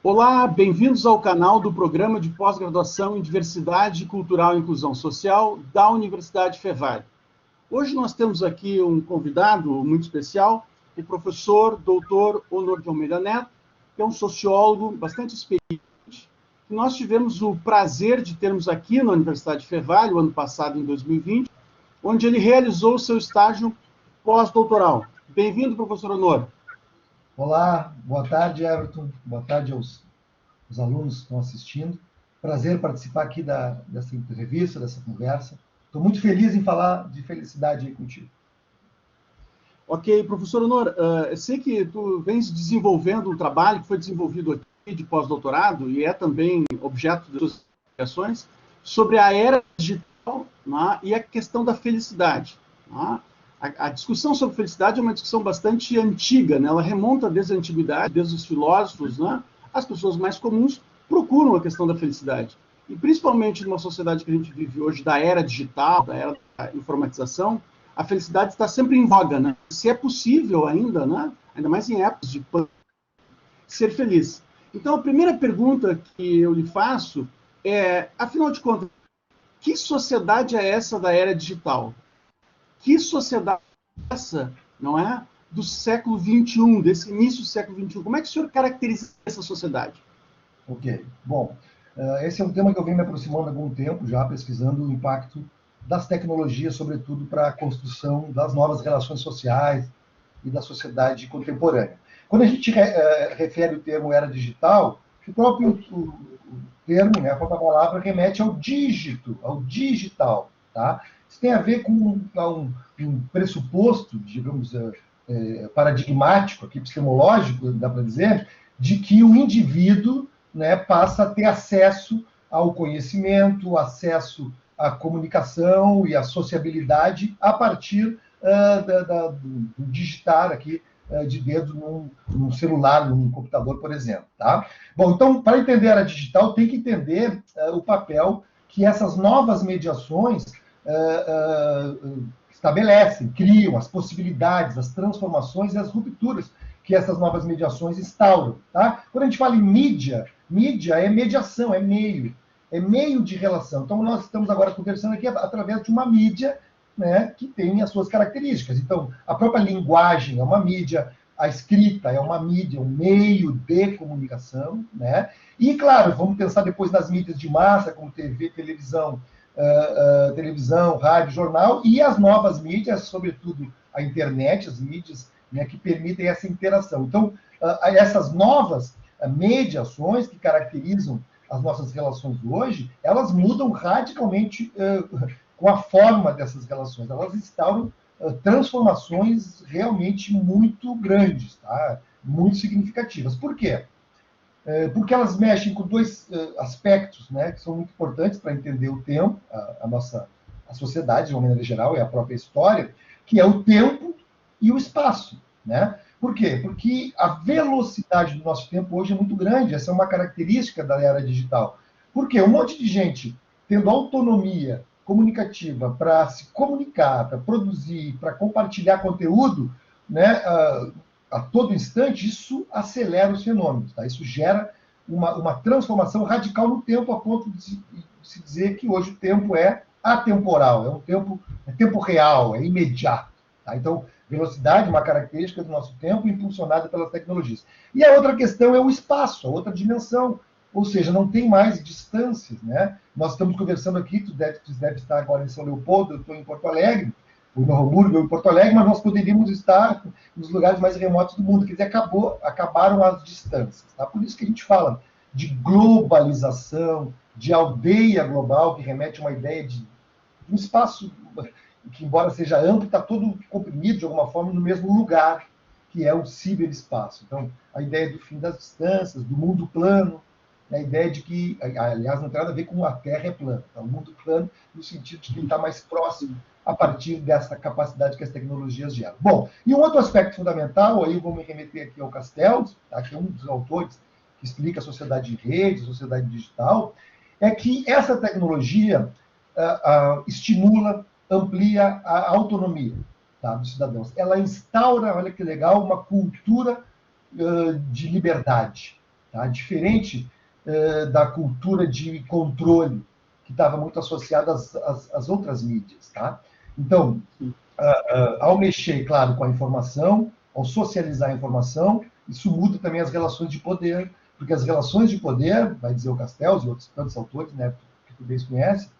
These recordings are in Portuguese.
Olá, bem-vindos ao canal do Programa de Pós-Graduação em Diversidade Cultural e Inclusão Social da Universidade Fevale. Hoje nós temos aqui um convidado muito especial, o professor Dr. Honor de Almeida Neto, que é um sociólogo bastante experiente, que nós tivemos o prazer de termos aqui na Universidade Fevale, o ano passado, em 2020, onde ele realizou o seu estágio pós-doutoral. Bem-vindo, professor Honor. Olá, boa tarde, Everton. Boa tarde aos alunos que estão assistindo. Prazer participar aqui dessa entrevista, dessa conversa. Estou muito feliz em falar de felicidade aí contigo. Ok, professor Honor, eu sei que tu vens desenvolvendo um trabalho que foi desenvolvido aqui de pós-doutorado e é também objeto de suas investigações sobre a era digital, né, e a questão da felicidade. Né? A discussão sobre felicidade é uma discussão bastante antiga, né? Ela remonta desde a antiguidade, desde os filósofos, né? As pessoas mais comuns procuram a questão da felicidade. E principalmente numa sociedade que a gente vive hoje, da era digital, da era da informatização, a felicidade está sempre em voga, né? Se é possível ainda, né? Ainda mais em épocas de pandemia, ser feliz. Então, a primeira pergunta que eu lhe faço é, afinal de contas, que sociedade é essa da era digital? Que sociedade é essa, não é? Do século XXI, desse início do século XXI. Como é que o senhor caracteriza essa sociedade? Ok. Bom, esse é um tema que eu venho me aproximando há algum tempo, já pesquisando o impacto das tecnologias, sobretudo para a construção das novas relações sociais e da sociedade contemporânea. Quando a gente refere o termo era digital, o próprio termo, né, a própria palavra, remete ao dígito, ao digital. Tá? Isso tem a ver com um pressuposto, digamos, paradigmático, aqui, epistemológico, dá para dizer, de que o indivíduo, né, passa a ter acesso ao conhecimento, acesso à comunicação e à sociabilidade a partir do digitar aqui de dedo num celular, num computador, por exemplo. Tá? Bom, então, para entender a era digital, tem que entender o papel que essas novas mediações estabelecem, criam, as possibilidades, as transformações e as rupturas que essas novas mediações instauram. Tá? Quando a gente fala em mídia, mídia é mediação, é meio de relação. Então, nós estamos agora conversando aqui através de uma mídia, né, que tem as suas características. Então, a própria linguagem é uma mídia, a escrita é uma mídia, um meio de comunicação, né? E, claro, vamos pensar depois nas mídias de massa, como TV, televisão, rádio, jornal, e as novas mídias, sobretudo a internet, as mídias, né, que permitem essa interação. Então, essas novas mediações que caracterizam as nossas relações hoje, elas mudam radicalmente com a forma dessas relações. Elas instauram transformações realmente muito grandes, tá? Muito significativas. Por quê? Porque elas mexem com dois aspectos, né, que são muito importantes para entender o tempo, a sociedade, de uma maneira geral, e a própria história, que é o tempo e o espaço. Né? Por quê? Porque a velocidade do nosso tempo hoje é muito grande, essa é uma característica da era digital. Por quê? Um monte de gente tendo autonomia comunicativa para se comunicar, para produzir, para compartilhar conteúdo, né, a todo instante, isso acelera os fenômenos. Tá? Isso gera uma transformação radical no tempo, a ponto de se dizer que hoje o tempo é atemporal, é tempo real, é imediato. Tá? Então, velocidade, uma característica do nosso tempo, impulsionada pelas tecnologias. E a outra questão é o espaço, a outra dimensão. Ou seja, não tem mais distâncias. Né? Nós estamos conversando aqui, tu deve estar agora em São Leopoldo, eu estou em Porto Alegre, o Novo Hamburgo, em Porto Alegre, mas nós poderíamos estar nos lugares mais remotos do mundo. Quer dizer, acabaram as distâncias. Tá? Por isso que a gente fala de globalização, de aldeia global, que remete a uma ideia de um espaço que, embora seja amplo, está todo comprimido de alguma forma no mesmo lugar, que é o ciberespaço. Então, a ideia do fim das distâncias, do mundo plano, a ideia de que, aliás, não tem nada a ver com a Terra é plana. Tá? O mundo plano no sentido de que ele está mais próximo a partir dessa capacidade que as tecnologias geram. Bom, e um outro aspecto fundamental, aí eu vou me remeter aqui ao Castells, tá, que é um dos autores que explica a sociedade em rede, a sociedade digital, é que essa tecnologia estimula, amplia a autonomia, tá, dos cidadãos. Ela instaura, olha que legal, uma cultura de liberdade. tá? Diferente da cultura de controle, que estava muito associada às outras mídias. Tá? Então, ao mexer, claro, com a informação, ao socializar a informação, isso muda também as relações de poder, porque as relações de poder, vai dizer o Castells e outros tantos autores, né, que tu bem conhece,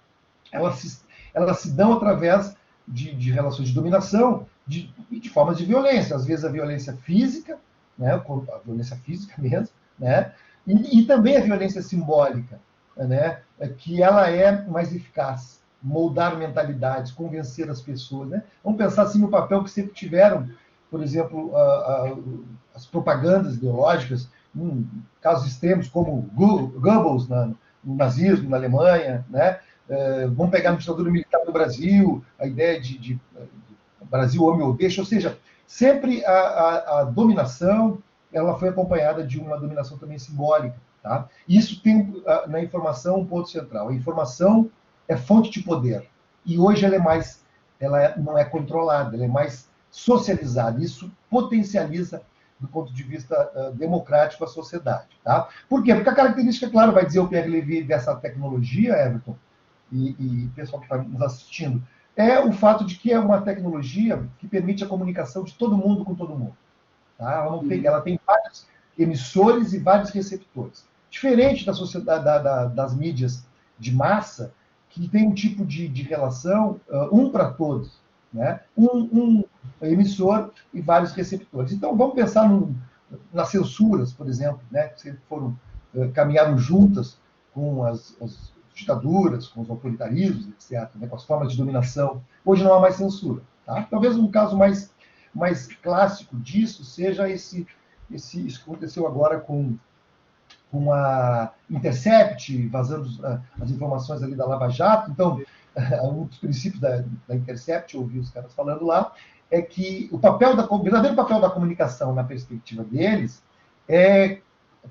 elas se dão através de relações de dominação, de formas de violência, às vezes a violência física, né, a violência física mesmo, né, e também a violência simbólica, né, que ela é mais eficaz, moldar mentalidades, convencer as pessoas. Né? Vamos pensar assim no papel que sempre tiveram, por exemplo, as propagandas ideológicas, em casos extremos como Goebbels no nazismo, na Alemanha, né? Vamos pegar a ditadura militar no Brasil, a ideia de Brasil homem ou deixa, ou seja, sempre a dominação ela foi acompanhada de uma dominação também simbólica. Tá? Isso tem na informação um ponto central. A informação é fonte de poder. E hoje ela não é controlada, ela é mais socializada. Isso potencializa, do ponto de vista democrático, a sociedade. Tá? Por quê? Porque a característica, claro, vai dizer o Pierre Levy dessa tecnologia, Everton, e pessoal que está nos assistindo, é o fato de que é uma tecnologia que permite a comunicação de todo mundo com todo mundo. Tá? Ela tem vários emissores e vários receptores. Diferente da sociedade, das mídias de massa, que tem um tipo de relação, um para todos. Né? Um emissor e vários receptores. Então, vamos pensar nas censuras, por exemplo, né? Que caminharam juntas com as ditaduras, com os autoritarismos, etc., né? Com as formas de dominação. Hoje não há mais censura. Tá? Talvez um caso mais clássico disso seja isso que aconteceu agora com a Intercept, vazando as informações ali da Lava Jato. Então, um dos princípios da Intercept, eu ouvi os caras falando lá, é que o verdadeiro papel da comunicação, na perspectiva deles, é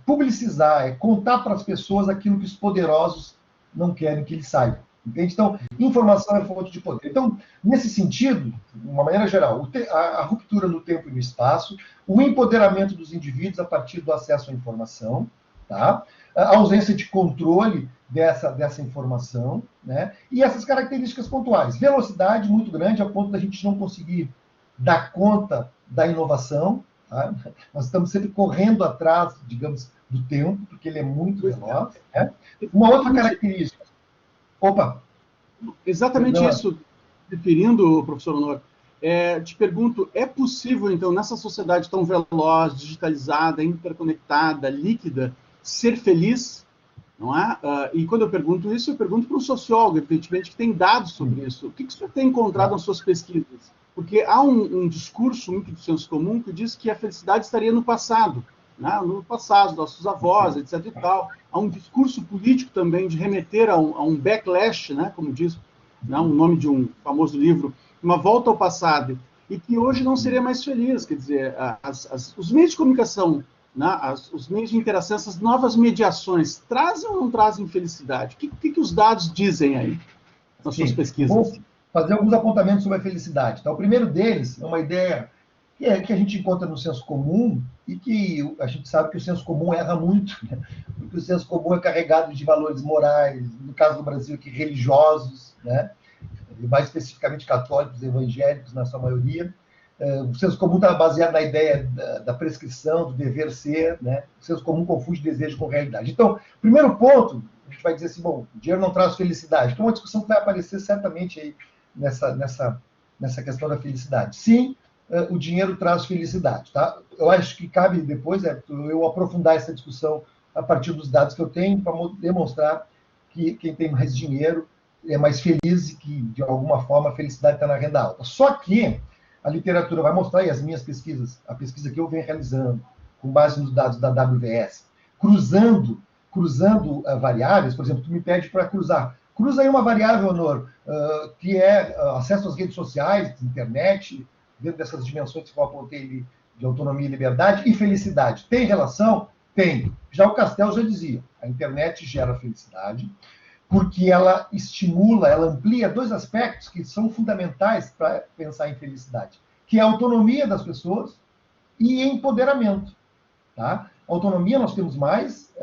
publicizar, é contar para as pessoas aquilo que os poderosos não querem que eles saibam. Entende? Então, informação é fonte de poder. Então, nesse sentido, de uma maneira geral, a ruptura no tempo e no espaço, o empoderamento dos indivíduos a partir do acesso à informação, tá? A ausência de controle dessa informação, né? E essas características pontuais. Velocidade muito grande, a ponto da gente não conseguir dar conta da inovação. Tá? Nós estamos sempre correndo atrás, digamos, do tempo, porque ele é muito veloz. Né? Uma outra característica. Opa! Exatamente isso, referindo, professor Honor. Te pergunto, é possível, então, nessa sociedade tão veloz, digitalizada, interconectada, líquida, ser feliz? Não é? E quando eu pergunto isso, eu pergunto para um sociólogo, evidentemente, que tem dados sobre isso. O que o senhor tem encontrado nas suas pesquisas? Porque há um discurso muito do senso comum que diz que a felicidade estaria no passado, né? No passado, nossos avós, etc. e tal. Há um discurso político também de remeter a um backlash, né? Como diz, né? Um nome de um famoso livro, uma volta ao passado, e que hoje não seria mais feliz. Quer dizer, os meios de comunicação, né? Os meios de interação, essas novas mediações, trazem ou não trazem felicidade? O que os dados dizem aí nas suas pesquisas? Vou fazer alguns apontamentos sobre a felicidade. Tá? O primeiro deles é uma ideia que a gente encontra no senso comum e que a gente sabe que o senso comum erra muito, né? Porque o senso comum é carregado de valores morais, no caso do Brasil aqui, religiosos, né? Mais especificamente católicos, evangélicos, na sua maioria. O senso comum está baseado na ideia da prescrição, do dever ser, né? O senso comum confunde desejo com realidade. Então, primeiro ponto, a gente vai dizer assim, bom, o dinheiro não traz felicidade, que é uma discussão que vai aparecer certamente aí nessa questão da felicidade. Sim, o dinheiro traz felicidade, tá? Eu acho que cabe depois eu aprofundar essa discussão a partir dos dados que eu tenho para demonstrar que quem tem mais dinheiro é mais feliz e que, de alguma forma, a felicidade está na renda alta. Só que a literatura vai mostrar, e as minhas pesquisas, a pesquisa que eu venho realizando, com base nos dados da WVS, cruzando variáveis, por exemplo, tu me pede para cruzar. Cruza aí uma variável, Honor, que é acesso às redes sociais, internet, dentro dessas dimensões que eu apontei ali, de autonomia e liberdade, e felicidade. Tem relação? Tem. Já o Castells já dizia, a internet gera felicidade, porque ela estimula, ela amplia dois aspectos que são fundamentais para pensar em felicidade, que é a autonomia das pessoas e empoderamento. Tá? Autonomia nós temos mais,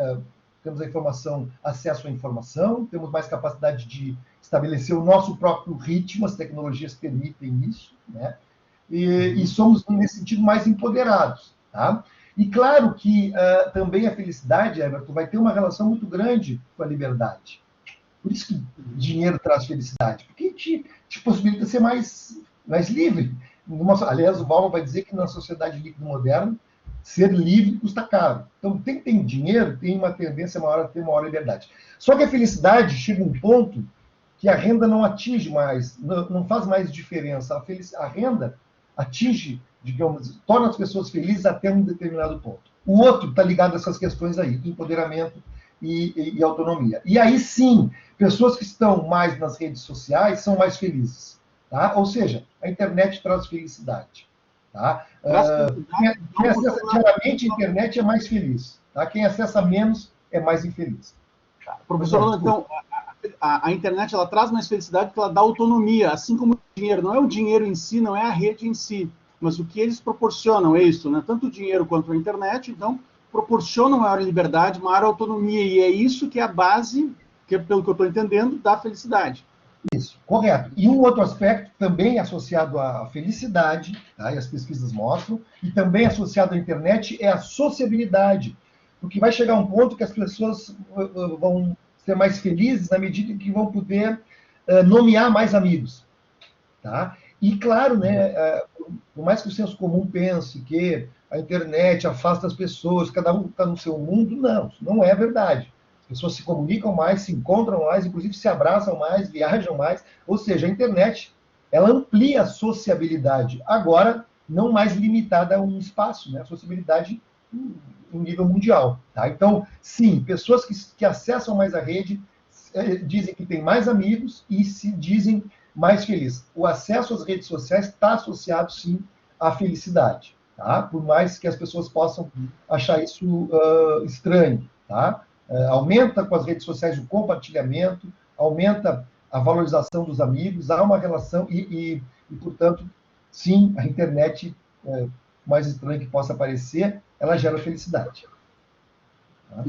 temos a informação, acesso à informação, temos mais capacidade de estabelecer o nosso próprio ritmo, as tecnologias permitem isso, né? E somos, nesse sentido, mais empoderados, tá? E claro que também a felicidade, Everton, vai ter uma relação muito grande com a liberdade. Por isso que dinheiro traz felicidade, porque te possibilita ser mais livre. Aliás, o Bauman vai dizer que na sociedade líquida moderna, ser livre custa caro. Então, quem tem dinheiro tem uma tendência maior a ter maior liberdade. Só que a felicidade chega a um ponto que a renda não atinge mais, não faz mais diferença. A renda atinge, digamos, torna as pessoas felizes até um determinado ponto. O outro está ligado a essas questões aí, empoderamento e autonomia. E aí sim, pessoas que estão mais nas redes sociais são mais felizes. Tá? Ou seja, a internet traz felicidade. Tá? Quem acessa diariamente a internet é mais feliz. Tá? Quem acessa menos é mais infeliz. Professor, então, a internet ela traz mais felicidade porque ela dá autonomia, assim como o dinheiro. Não é o dinheiro em si, não é a rede em si, mas o que eles proporcionam é isso, né? Tanto o dinheiro quanto a internet, então, proporcionam maior liberdade, maior autonomia, e é isso que é a base, que, pelo que eu estou entendendo, da felicidade. Isso, correto. E um outro aspecto também associado à felicidade, tá? E as pesquisas mostram, e também associado à internet, é a sociabilidade. Porque vai chegar um ponto que as pessoas vão ser mais felizes na medida em que vão poder nomear mais amigos. Tá? E, claro, né, por mais que o senso comum pense que a internet afasta as pessoas, cada um está no seu mundo, não, isso não é verdade. As pessoas se comunicam mais, se encontram mais, inclusive se abraçam mais, viajam mais. Ou seja, a internet, ela amplia a sociabilidade. Agora, não mais limitada a um espaço, né? A sociabilidade em nível mundial. Tá? Então, sim, pessoas que acessam mais a rede dizem que têm mais amigos e se dizem mais felizes. O acesso às redes sociais está associado, sim, à felicidade. Tá? Por mais que as pessoas possam achar isso estranho. Tá? Aumenta com as redes sociais o compartilhamento, aumenta a valorização dos amigos, há uma relação e portanto, sim, a internet, mais estranho que possa parecer, ela gera felicidade. Tá?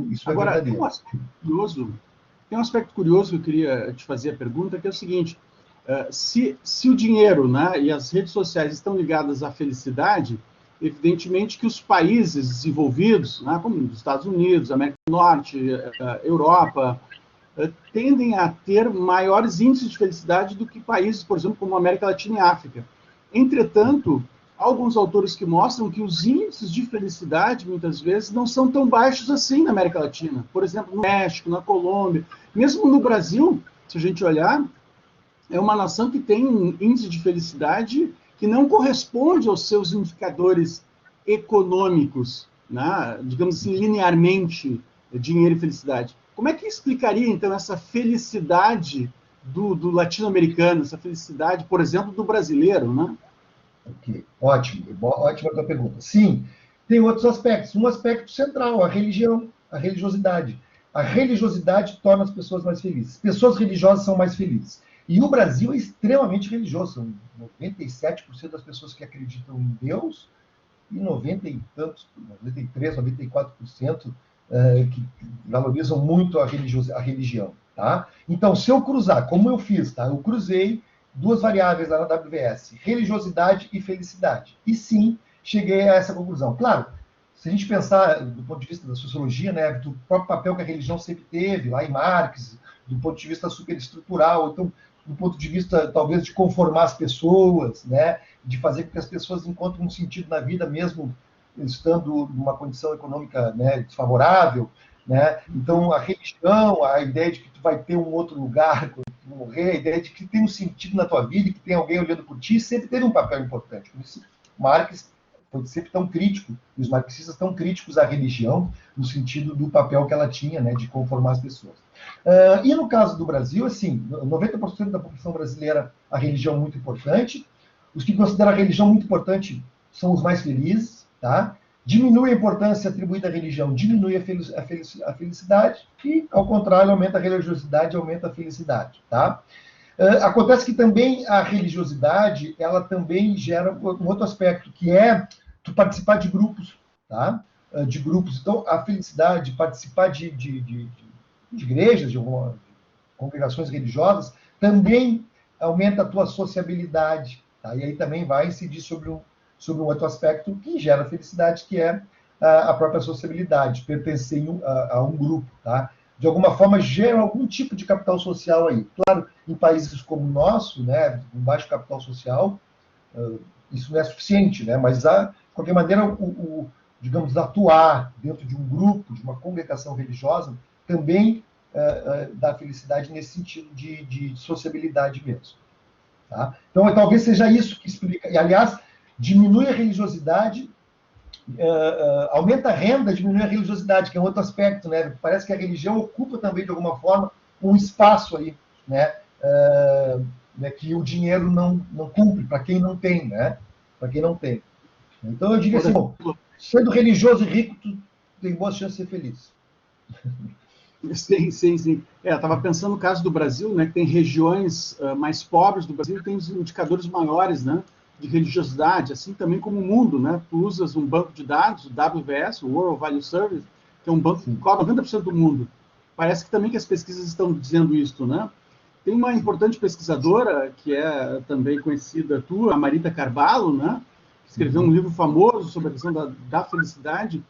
Isso Agora, é verdadeiro. Tem um aspecto curioso que eu queria te fazer a pergunta, que é o seguinte, se o dinheiro, né, e as redes sociais estão ligadas à felicidade, evidentemente que os países desenvolvidos, né, como os Estados Unidos, América do Norte, Europa, tendem a ter maiores índices de felicidade do que países, por exemplo, como a América Latina e África. Entretanto, há alguns autores que mostram que os índices de felicidade, muitas vezes, não são tão baixos assim na América Latina. Por exemplo, no México, na Colômbia, mesmo no Brasil, se a gente olhar, é uma nação que tem um índice de felicidade que não corresponde aos seus indicadores econômicos, né? Digamos assim, linearmente, dinheiro e felicidade. Como é que explicaria, então, essa felicidade do latino-americano, essa felicidade, por exemplo, do brasileiro, né? Ok, ótimo, ótima a tua pergunta. Sim, tem outros aspectos. Um aspecto central, a religião, a religiosidade. A religiosidade torna as pessoas mais felizes. Pessoas religiosas são mais felizes. E o Brasil é extremamente religioso. São 97% das pessoas que acreditam em Deus e 90 e tantos, 93, 94% que valorizam muito a religião. Tá? Então, se eu cruzar, como eu fiz, tá? Eu cruzei duas variáveis lá na WVS, religiosidade e felicidade. E sim, cheguei a essa conclusão. Claro, se a gente pensar do ponto de vista da sociologia, né, do próprio papel que a religião sempre teve, lá em Marx, do ponto de vista superestrutural, então, do ponto de vista, talvez, de conformar as pessoas, né, de fazer com que as pessoas encontrem um sentido na vida, mesmo estando numa condição econômica, né, desfavorável, né? Então, a religião, a ideia de que tu vai ter um outro lugar quando tu morrer, a ideia de que tem um sentido na tua vida e que tem alguém olhando por ti, sempre teve um papel importante. Por isso, Marx foi sempre tão crítico, e os marxistas tão críticos à religião, no sentido do papel que ela tinha, né, de conformar as pessoas. E no caso do Brasil, assim, 90% da população brasileira, a religião muito importante. Os que consideram a religião muito importante são os mais felizes, tá? Diminui a importância atribuída à religião, diminui a felicidade, e, ao contrário, aumenta a religiosidade, aumenta a felicidade. Tá? Acontece que também a religiosidade, ela também gera um outro aspecto, que é tu participar de grupos. Tá? de grupos. Então, a felicidade de participar de igrejas, de congregações religiosas, também aumenta a tua sociabilidade. Tá? E aí também vai incidir sobre um outro aspecto que gera felicidade, que é a própria sociabilidade, pertencer a um grupo. Tá? De alguma forma, gera algum tipo de capital social aí. Claro, em países como o nosso, né, com baixo capital social, isso não é suficiente, né? Mas, de qualquer maneira, digamos, atuar dentro de um grupo, de uma congregação religiosa, também dá felicidade nesse sentido de sociabilidade mesmo. Tá? Então, talvez seja isso que explica. E, aliás, diminui a religiosidade, aumenta a renda, diminui a religiosidade, que é um outro aspecto, né? Parece que a religião ocupa também, de alguma forma, um espaço aí, né? Que o dinheiro não cumpre, para quem não tem, né? Para quem não tem. Então, eu diria assim, bom, sendo religioso e rico, tu tem boas chances de ser feliz. Sim, sim, sim. Estava pensando no caso do Brasil, né, que tem regiões mais pobres do Brasil, tem os indicadores maiores, né, de religiosidade, assim também como o mundo, né? Tu usas um banco de dados, o WVS, o World Value Service, que é um banco que cobre 90% do mundo. Parece que também que as pesquisas estão dizendo isso, né? Tem uma importante pesquisadora, que é também conhecida tua, a Marita Carvalho, né? Que escreveu um livro famoso sobre a questão da felicidade.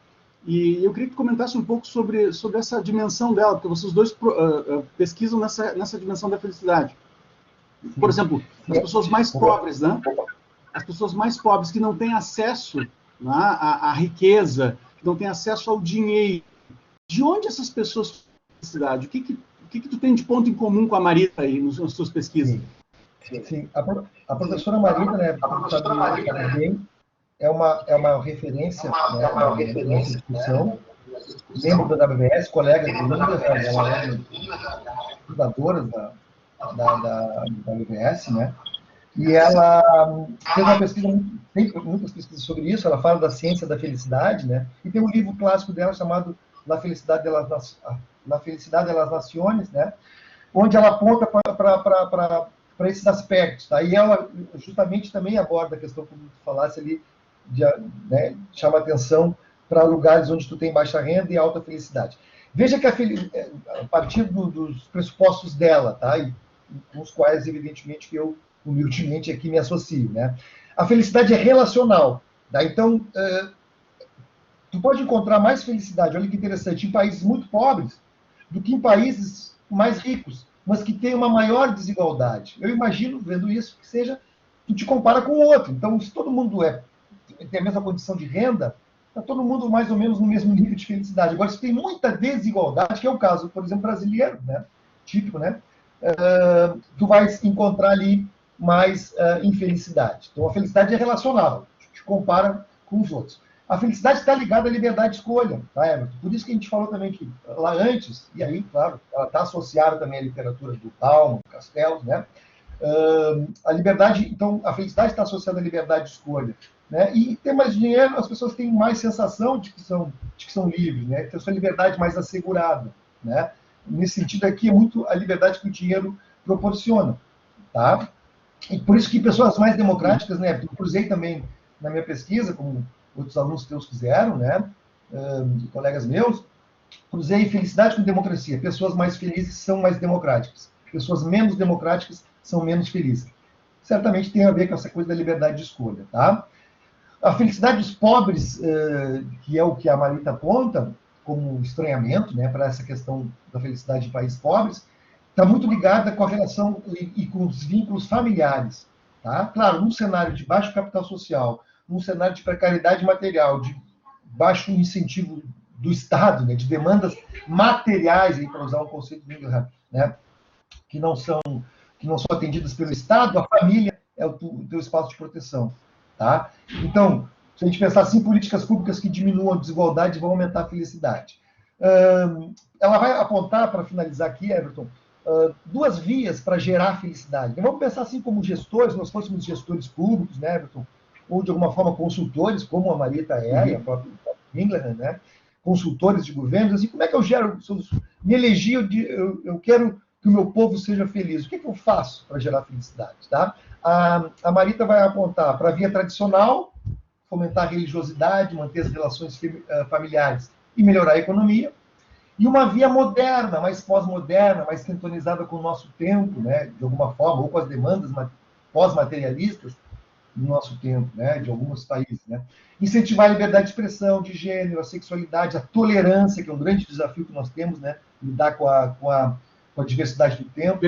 E eu queria que tu comentasse um pouco sobre essa dimensão dela, porque vocês dois pesquisam nessa dimensão da felicidade. Por exemplo, as pessoas mais pobres, né? As pessoas mais pobres que não têm acesso, né, à riqueza, que não têm acesso ao dinheiro. De onde essas pessoas têm felicidade? O que tu tem de ponto em comum com a Marita aí nas suas pesquisas? Sim. A professora Marita, né, também é uma referência, né, nessa discussão, membro da WBS, colega de Linda, ela é fundadora da WBS, né? E ela fez uma pesquisa, tem muitas pesquisas sobre isso, ela fala da ciência da felicidade, né? E tem um livro clássico dela chamado La Felicidade de las Naciones, né? Onde ela aponta para esses aspectos, tá? E ela justamente também aborda a questão, como tu falasse ali, né, chama atenção para lugares onde tu tem baixa renda e alta felicidade. Veja que a partir dos pressupostos dela, tá? E com os quais, evidentemente, que eu humildemente aqui me associo, né? A felicidade é relacional, tá? Então, tu pode encontrar mais felicidade, olha que interessante, em países muito pobres do que em países mais ricos, mas que têm uma maior desigualdade. Eu imagino, vendo isso, que seja, tu te compara com o outro. Então, se todo mundo tem a mesma condição de renda, está todo mundo mais ou menos no mesmo nível de felicidade. Agora, se tem muita desigualdade, que é o caso, por exemplo, brasileiro, né? Típico, né? Tu vai encontrar ali mais infelicidade. Então, a felicidade é relacional, te compara com os outros. A felicidade está ligada à liberdade de escolha, tá, Everton? Por isso que a gente falou também que lá antes, e aí, claro, ela está associada também à literatura do Bauman, do Castells, né? A liberdade, então, a felicidade está associada à liberdade de escolha, né? E ter mais dinheiro, as pessoas têm mais sensação de que são livres, né? Ter sua liberdade mais assegurada, né? Nesse sentido aqui é muito a liberdade que o dinheiro proporciona, tá? E por isso que pessoas mais democráticas, né? Eu cruzei também na minha pesquisa, como outros alunos teus fizeram, né? Colegas meus, cruzei felicidade com democracia. Pessoas mais felizes são mais democráticas. Pessoas menos democráticas são menos felizes. Certamente tem a ver com essa coisa da liberdade de escolha, tá? A felicidade dos pobres, que é o que a Marita aponta como estranhamento, né, para essa questão da felicidade de países pobres, está muito ligada com a relação e com os vínculos familiares, tá? Claro, num cenário de baixo capital social, num cenário de precariedade material, de baixo incentivo do Estado, né, de demandas materiais, para usar um conceito do né, que não são atendidas pelo Estado, a família é o teu espaço de proteção, tá? Então, se a gente pensar assim, políticas públicas que diminuam a desigualdade vão aumentar a felicidade. Ela vai apontar, para finalizar aqui, Everton, duas vias para gerar felicidade. Então, vamos pensar assim como gestores, nós fôssemos gestores públicos, né, Everton? Ou de alguma forma consultores, como a Marita é, e a própria Engler, né? Consultores de governos, assim, como é que eu gero? Me elegi, eu quero que o meu povo seja feliz. O que eu faço para gerar felicidade, tá? A Marita vai apontar para a via tradicional, fomentar a religiosidade, manter as relações familiares e melhorar a economia. E uma via moderna, mais pós-moderna, mais sintonizada com o nosso tempo, né, de alguma forma, ou com as demandas pós-materialistas do nosso tempo, né, de alguns países. Né. Incentivar a liberdade de expressão, de gênero, a sexualidade, a tolerância, que é um grande desafio que nós temos, né, lidar com a diversidade do tempo,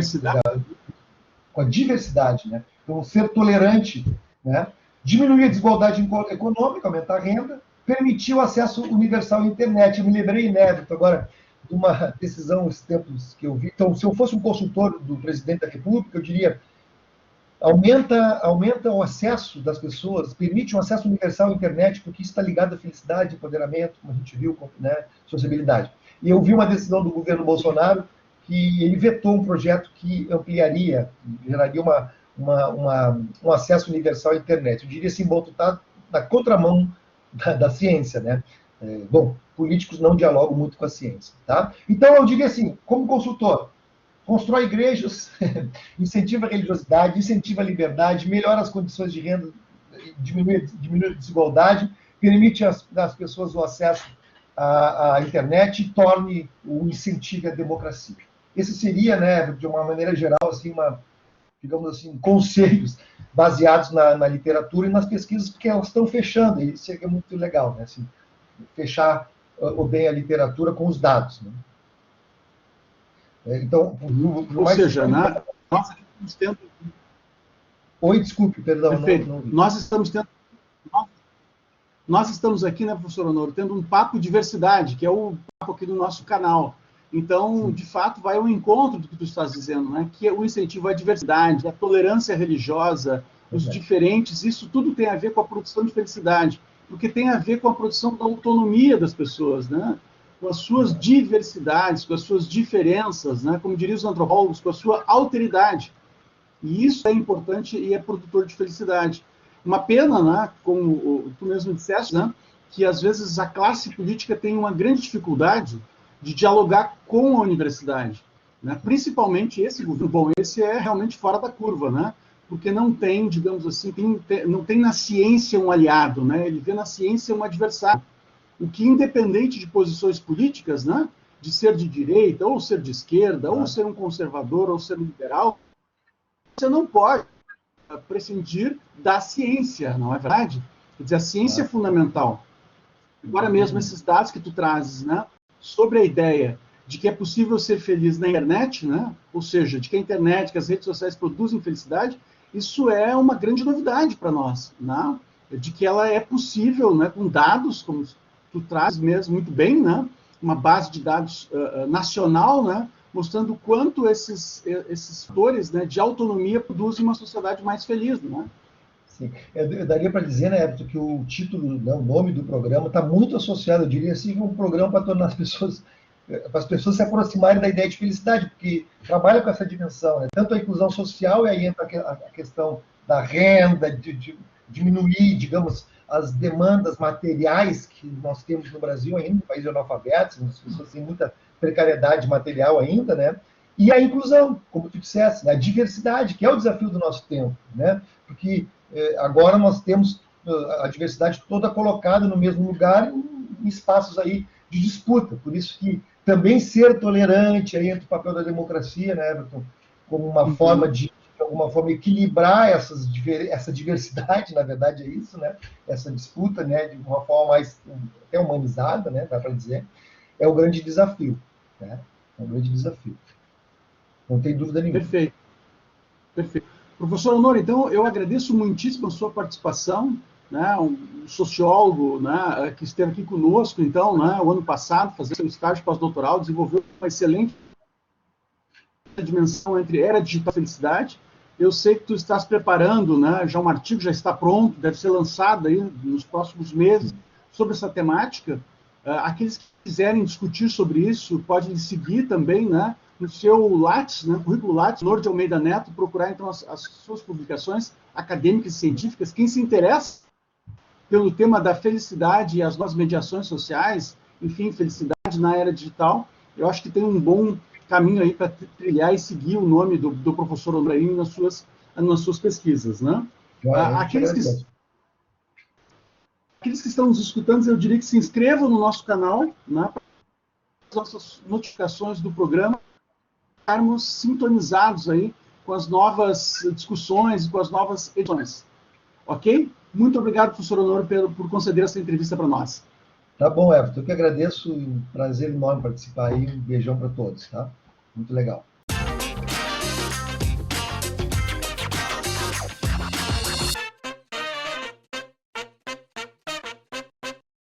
com a diversidade. Né. Então, ser tolerante, né, diminuir a desigualdade econômica, aumentar a renda, permitir o acesso universal à internet. Eu me lembrei, inédito, agora, de uma decisão, esses tempos que eu vi. Então, se eu fosse um consultor do presidente da República, eu diria: aumenta o acesso das pessoas, permite um acesso universal à internet, porque isso está ligado à felicidade, empoderamento, como a gente viu, né, sociabilidade. E eu vi uma decisão do governo Bolsonaro que ele vetou um projeto que ampliaria, geraria um acesso universal à internet. Eu diria assim, bom, tu está na contramão da ciência, né? Bom, políticos não dialogam muito com a ciência, tá? Então, eu diria assim, como consultor, constrói igrejas, incentiva a religiosidade, incentiva a liberdade, melhora as condições de renda, diminui a desigualdade, permite às pessoas o acesso à internet e torne o incentivo à democracia. Esse seria, né, de uma maneira geral, assim, digamos assim, conselhos baseados na literatura e nas pesquisas, porque elas estão fechando, e isso é muito legal, né, assim, fechar bem a literatura com os dados. Né? Então, ou seja, né, nós estamos tendo... Oi, desculpe, perdão. Perfeito. Nós estamos aqui, né, professor Honor, tendo um papo diversidade, que é o papo aqui do nosso canal. Então, de fato, vai ao encontro do que tu estás dizendo, né, que é o incentivo à diversidade, à tolerância religiosa, os diferentes, isso tudo tem a ver com a produção de felicidade, porque tem a ver com a produção da autonomia das pessoas, né, com as suas diversidades, com as suas diferenças, né, como diriam os antropólogos, com a sua alteridade. E isso é importante e é produtor de felicidade. Uma pena, né, como tu mesmo disseste, né, que às vezes a classe política tem uma grande dificuldade de dialogar com a universidade, né? Principalmente esse governo. Bom, esse é realmente fora da curva, né? Porque não tem, digamos assim, não tem na ciência um aliado, né? Ele vê na ciência um adversário. O que, independente de posições políticas, né, de ser de direita, ou ser de esquerda, ou ser um conservador, ou ser um liberal, você não pode prescindir da ciência, não é verdade? Quer dizer, a ciência é fundamental. Agora mesmo, esses dados que tu trazes, né, sobre a ideia de que é possível ser feliz na internet, né, ou seja, de que a internet, que as redes sociais produzem felicidade, isso é uma grande novidade para nós, né, de que ela é possível, né, com dados, como tu traz mesmo muito bem, né, uma base de dados nacional, né, mostrando o quanto esses fatores, né, de autonomia produzem uma sociedade mais feliz, né? Sim. Eu daria para dizer, né, Everton, que o título, né, o nome do programa está muito associado, eu diria assim, um programa para tornar para as pessoas se aproximarem da ideia de felicidade, porque trabalha com essa dimensão, né, tanto a inclusão social, e aí entra a questão da renda, de diminuir, digamos, as demandas materiais que nós temos no Brasil ainda, um país de analfabetos, as pessoas têm muita precariedade material ainda, né? E a inclusão, como tu disseste, né? A diversidade, que é o desafio do nosso tempo, né? Porque agora nós temos a diversidade toda colocada no mesmo lugar, em espaços aí de disputa. Por isso que também ser tolerante, aí entra o papel da democracia, né, Everton, como uma forma de alguma forma, equilibrar essa diversidade, na verdade é isso, né? Essa disputa, né? De uma forma mais até humanizada, né? Dá para dizer, é o grande desafio, né? É um grande desafio. Não tem dúvida nenhuma. Perfeito. Perfeito. Professor Honor, então, eu agradeço muitíssimo a sua participação, né? Um sociólogo, né, que esteve aqui conosco, então, né, o ano passado, fazendo seu estágio pós-doutoral, desenvolveu uma excelente dimensão entre era digital e felicidade. Eu sei que tu estás preparando, né, já um artigo já está pronto, deve ser lançado aí nos próximos meses sobre essa temática. Aqueles que quiserem discutir sobre isso podem seguir também, né, no seu Lattes, né, currículo Lattes, Honor de Almeida Neto, procurar então as suas publicações acadêmicas e científicas. Quem se interessa pelo tema da felicidade e as novas mediações sociais, enfim, felicidade na era digital, eu acho que tem um bom caminho aí para trilhar e seguir o nome do professor Honor nas suas pesquisas, né? Aqueles que... aqueles que estão nos escutando, eu diria que se inscrevam no nosso canal, né, para as nossas notificações do programa, ficarmos sintonizados aí com as novas discussões e com as novas edições. Ok? Muito obrigado, professor Honório, por conceder essa entrevista para nós. Tá bom, Everton. Eu que agradeço. Um prazer enorme participar aí. Um beijão para todos, tá? Muito legal.